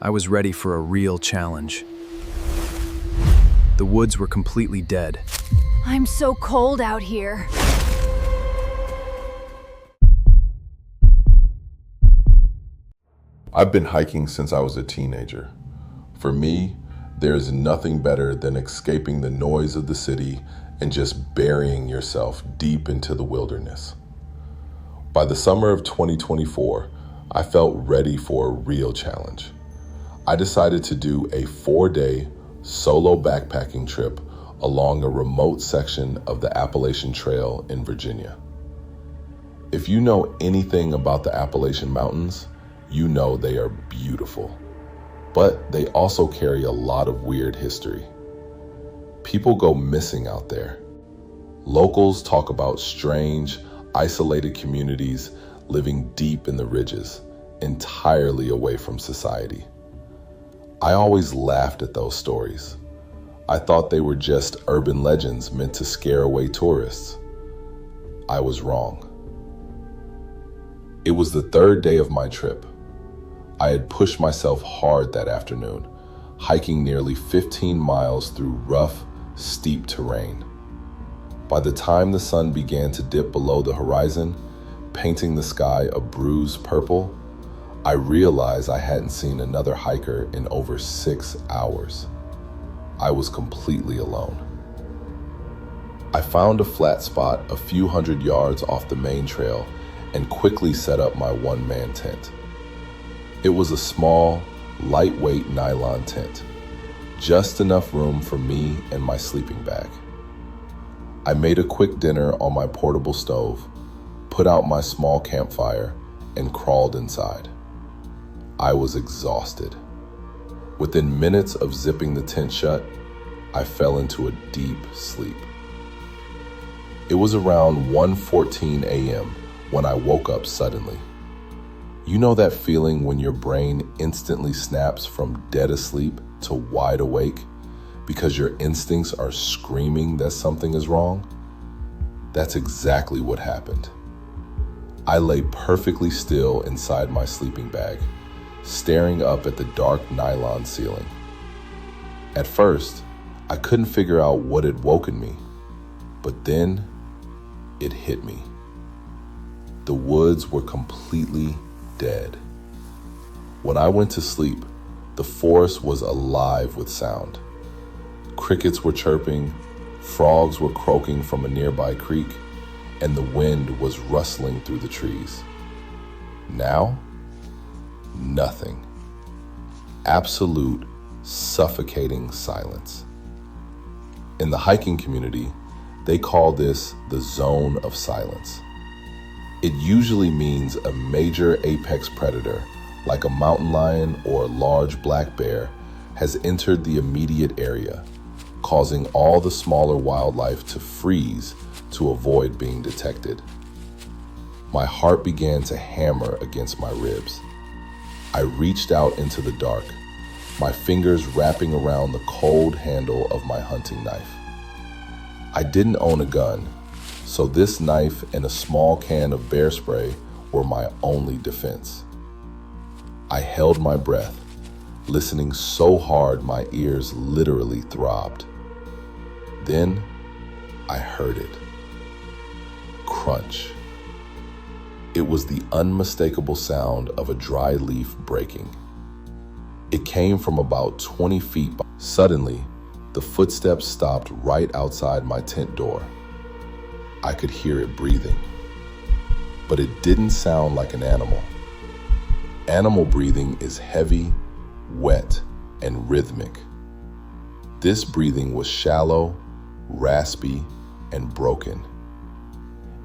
I was ready for a real challenge. The woods were completely dead. I'm so cold out here. I've been hiking since I was a teenager. For me, there is nothing better than escaping the noise of the city and just burying yourself deep into the wilderness. By the summer of 2024, I felt ready for a real challenge. I decided to do a 4-day solo backpacking trip along a remote section of the Appalachian Trail in Virginia. If you know anything about the Appalachian Mountains, you know they are beautiful, but they also carry a lot of weird history. People go missing out there. Locals talk about strange, isolated communities living deep in the ridges, entirely away from society. I always laughed at those stories. I thought they were just urban legends meant to scare away tourists. I was wrong. It was the 3rd day of my trip. I had pushed myself hard that afternoon, hiking nearly 15 miles through rough, steep terrain. By the time the sun began to dip below the horizon, painting the sky a bruised purple, I realized I hadn't seen another hiker in over 6 hours. I was completely alone. I found a flat spot a few hundred yards off the main trail and quickly set up my one-man tent. It was a small, lightweight nylon tent, just enough room for me and my sleeping bag. I made a quick dinner on my portable stove, put out my small campfire, and crawled inside. I was exhausted. Within minutes of zipping the tent shut, I fell into a deep sleep. It was around 1:14 a.m. when I woke up suddenly. You know that feeling when your brain instantly snaps from dead asleep to wide awake because your instincts are screaming that something is wrong? That's exactly what happened. I lay perfectly still inside my sleeping bag, staring up at the dark nylon ceiling. At first, I couldn't figure out what had woken me, but then it hit me. The woods were completely dead. When I went to sleep, the forest was alive with sound. Crickets were chirping, frogs were croaking from a nearby creek, and the wind was rustling through the trees. Now, nothing. Absolute, suffocating silence. In the hiking community, they call this the zone of silence. It usually means a major apex predator, like a mountain lion or a large black bear, has entered the immediate area, causing all the smaller wildlife to freeze to avoid being detected. My heart began to hammer against my ribs. I reached out into the dark, my fingers wrapping around the cold handle of my hunting knife. I didn't own a gun, so this knife and a small can of bear spray were my only defense. I held my breath, listening so hard my ears literally throbbed. Then I heard it. Crunch. It was the unmistakable sound of a dry leaf breaking. It came from about 20 feet. Suddenly, the footsteps stopped right outside my tent door. I could hear it breathing, but it didn't sound like an animal. Animal breathing is heavy, wet, and rhythmic. This breathing was shallow, raspy, and broken.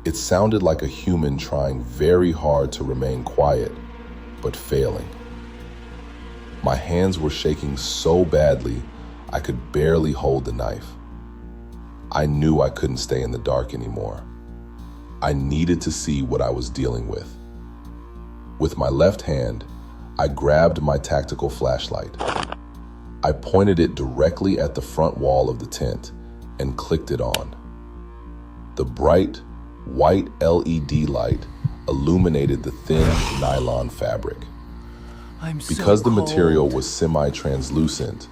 It sounded like a human trying very hard to remain quiet, but failing. My hands were shaking so badly, I could barely hold the knife. I knew I couldn't stay in the dark anymore. I needed to see what I was dealing with. With my left hand, I grabbed my tactical flashlight. I pointed it directly at the front wall of the tent and clicked it on. The bright, white LED light illuminated the thin nylon fabric. I'm so Because the material cold. was semi-translucent,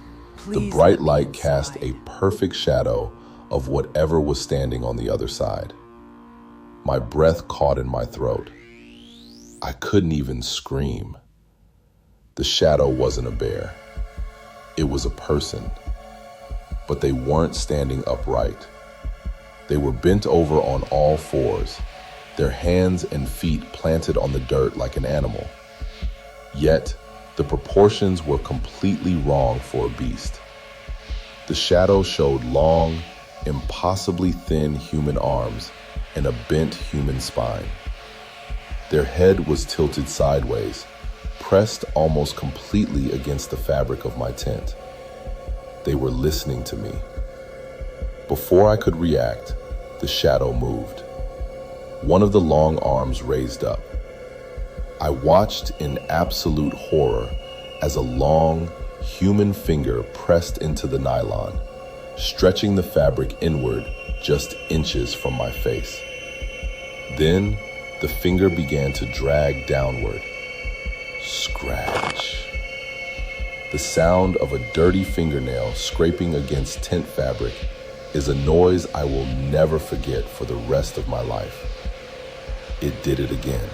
the Please bright let me light cast inside. a perfect shadow of whatever was standing on the other side. My breath caught in my throat. I couldn't even scream. The shadow wasn't a bear. It was a person. But they weren't standing upright. They were bent over on all fours, their hands and feet planted on the dirt like an animal. Yet, the proportions were completely wrong for a beast. The shadow showed long, impossibly thin human arms and a bent human spine. Their head was tilted sideways, pressed almost completely against the fabric of my tent. They were listening to me. Before I could react, the shadow moved. One of the long arms raised up. I watched in absolute horror as a long, human finger pressed into the nylon, stretching the fabric inward just inches from my face. Then, the finger began to drag downward. Scratch. The sound of a dirty fingernail scraping against tent fabric is a noise I will never forget for the rest of my life. It did it again.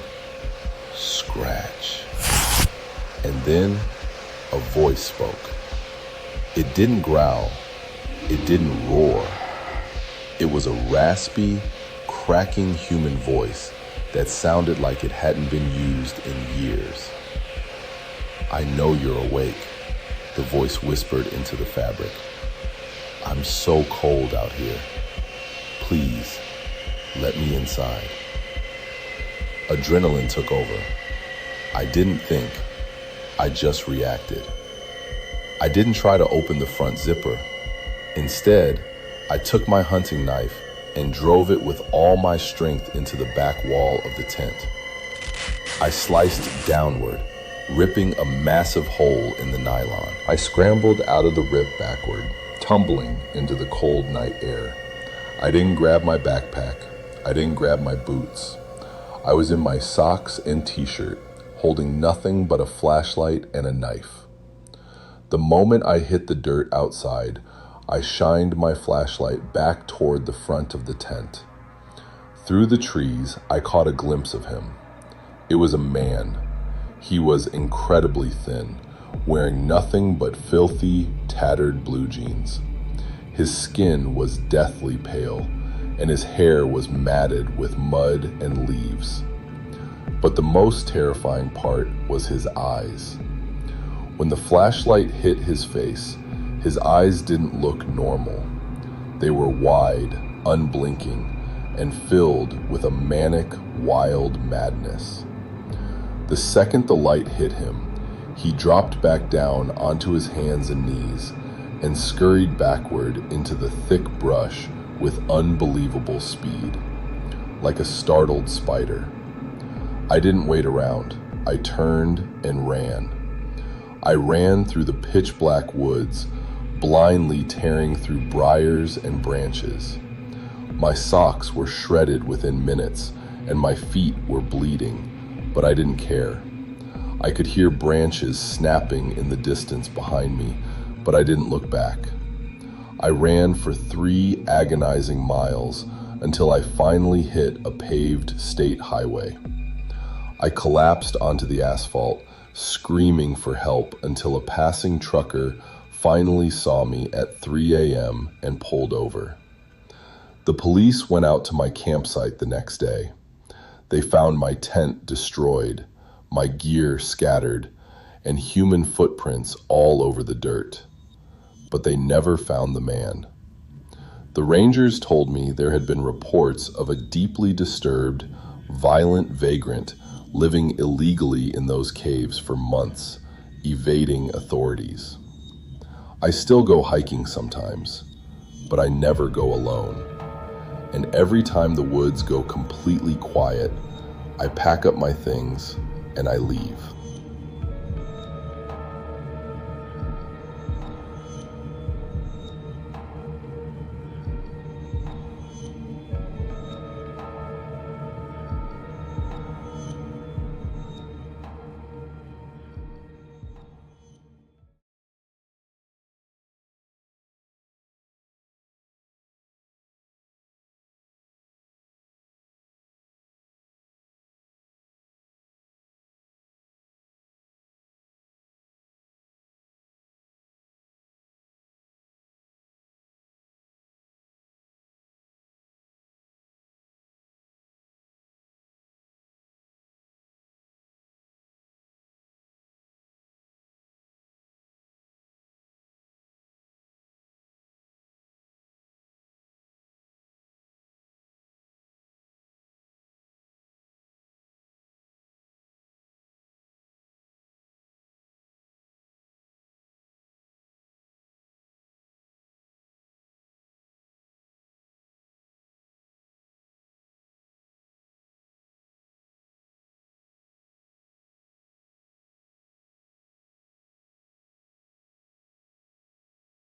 Scratch. And then a voice spoke. It didn't growl. It didn't roar. It was a raspy, cracking human voice that sounded like it hadn't been used in years. I know you're awake, the voice whispered into the fabric. I'm so cold out here. Please, let me inside. Adrenaline took over. I didn't think, I just reacted. I didn't try to open the front zipper. Instead, I took my hunting knife and drove it with all my strength into the back wall of the tent. I sliced downward, ripping a massive hole in the nylon. I scrambled out of the rip backward, tumbling into the cold night air. I didn't grab my backpack. I didn't grab my boots. I was in my socks and t-shirt, holding nothing but a flashlight and a knife. The moment I hit the dirt outside, I shined my flashlight back toward the front of the tent. Through the trees, I caught a glimpse of him. It was a man. He was incredibly thin, wearing nothing but filthy, tattered blue jeans. His skin was deathly pale, and his hair was matted with mud and leaves. But the most terrifying part was his eyes. When the flashlight hit his face, his eyes didn't look normal. They were wide, unblinking, and filled with a manic, wild madness. The second the light hit him, he dropped back down onto his hands and knees and scurried backward into the thick brush with unbelievable speed, like a startled spider. I didn't wait around. I turned and ran. I ran through the pitch-black woods, blindly tearing through briars and branches. My socks were shredded within minutes, and my feet were bleeding, but I didn't care. I could hear branches snapping in the distance behind me, but I didn't look back. I ran for 3 agonizing miles until I finally hit a paved state highway. I collapsed onto the asphalt, screaming for help until a passing trucker finally saw me at 3 a.m. and pulled over. The police went out to my campsite the next day. They found my tent destroyed, my gear scattered, and human footprints all over the dirt. But they never found the man. The rangers told me there had been reports of a deeply disturbed, violent vagrant living illegally in those caves for months, evading authorities. I still go hiking sometimes, but I never go alone. And every time the woods go completely quiet, I pack up my things and I leave.